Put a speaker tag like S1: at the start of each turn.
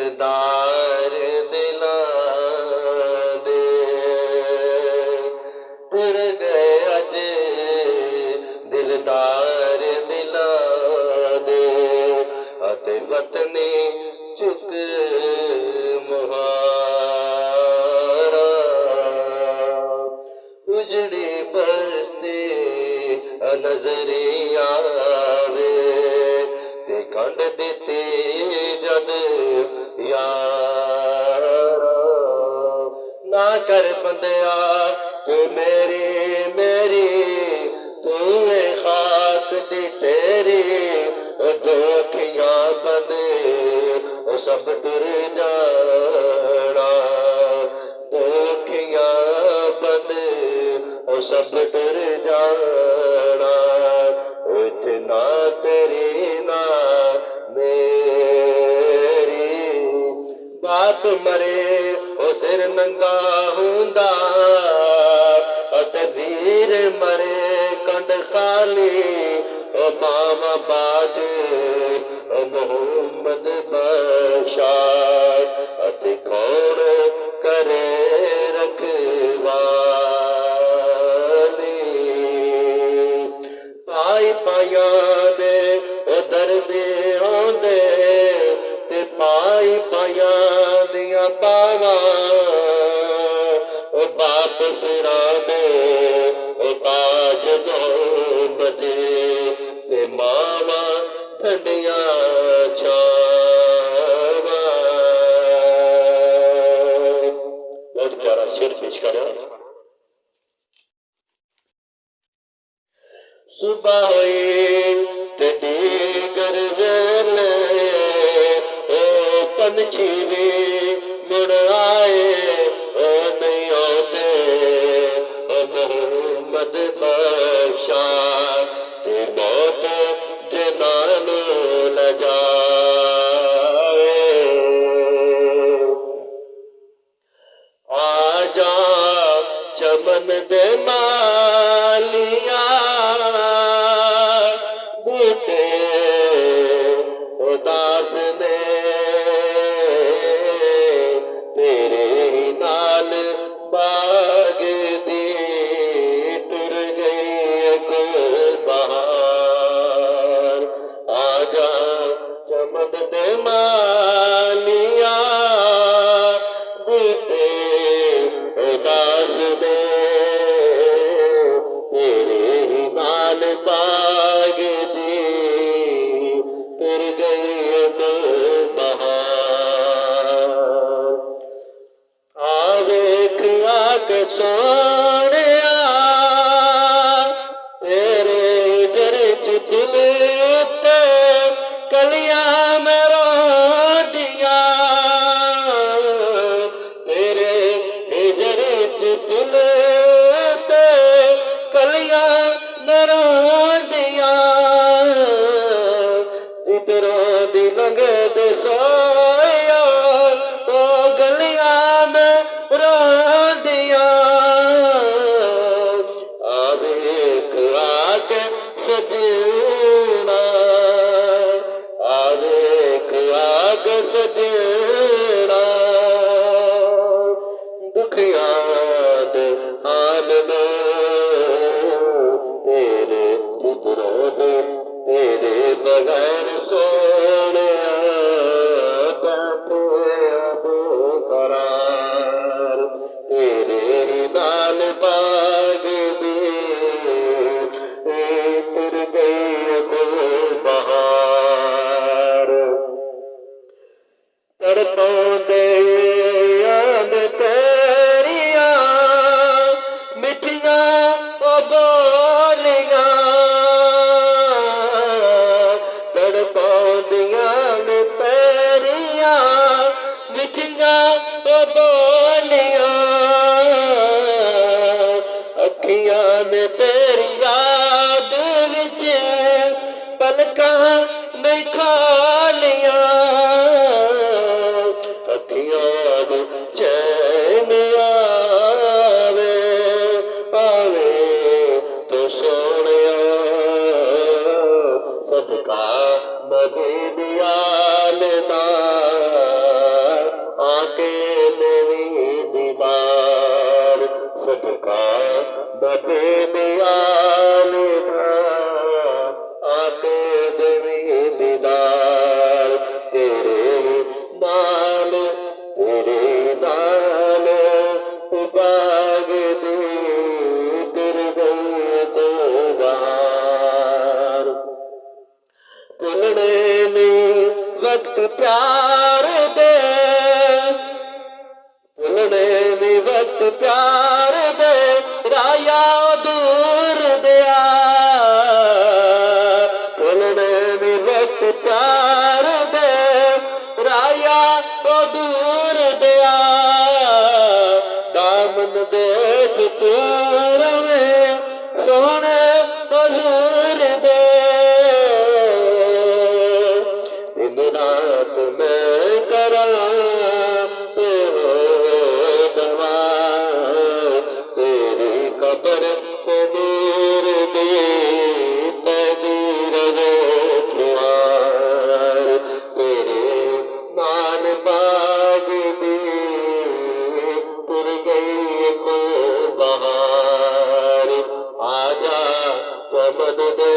S1: दिलदार दिला दे फिर गए अज दिलदार दिला दे अते वतनी चुक मुहारा उजड़ी बस्ती नजरी आवे ते कंड देते जद यारा ना कर बंदिया तू मेरी मेरी तू है खाक दी तेरी दोखियां बंदे सब टुर जाना दोखियां बंदे सब टुर जाना इतना तेरी ना मेरी बाप मरे ओ सिर नंगा हुंदा अते वीर मरे कंड खाली ओ मामा बाज ओ मोहम्मद बख्शा अते कौन करे रखवाली पाई पाया दे ओ दर्दे आंदे ते पाई पाया दिया पावा ओ बाप सिरा दे ओ ताज मोहम्मद ते मावा ठंडिया छावा बहुत प्यारा शेर पेश करा सुबह हुई ते दीगर वेले ओ पंछी भी मुड़ आए ओ नहीं आते ओ मोहम्मद बख्शा ते मौत जनानो न जाए आजा चमन दे मालिया बूटे उदास ने तेरे ही नाल बाग दी टुर गई एक बहार आजा चमन दे मालिया बूटे उदास ने तेरे ही नाल बाग दी फिर गई तो बहार आवे खिया के सोने तेरे इधर दिल ते कलियां मेरा दिया तेरे इधर दिल ते कलियां मेरा दिया जितरों दी लंघे दे सोया ओ गलियां में रो दिया आवेख आके सजना आवेख आके सजना दुखियां दे हाल लो तेरे जितरों दे तेरे बगैर सोने बैठे अब करार तेरे ही नाल बाग दे फिर गई को बहार तड़पों दे याद तेरिया मिठिया ओ बोलिया पैरिया मिठिया ओ बोलिया अखियां ने तेरी याद विच पलकां नहीं खोलिया अखियां नू चैन आवे पावे तो सोनिया सदका नबी दियाल दा का बटे दयाल था आके देवी दीदार तेरे नाल उबाग दी फिर गई तो बाहर भुलने नहीं वक्त प्यार दे भुलने नहीं वक्त प्यार दे राया दूर दया भुलने नहीं वक्त प्यार दे राया दूर दया दामन देख तूर में सोने हजूर दे दिन रात मैं करा दवा तेरी कब्र से दूर दे तदीर तेरे मान बाग दी तुर गई को बहार आजा चमन दे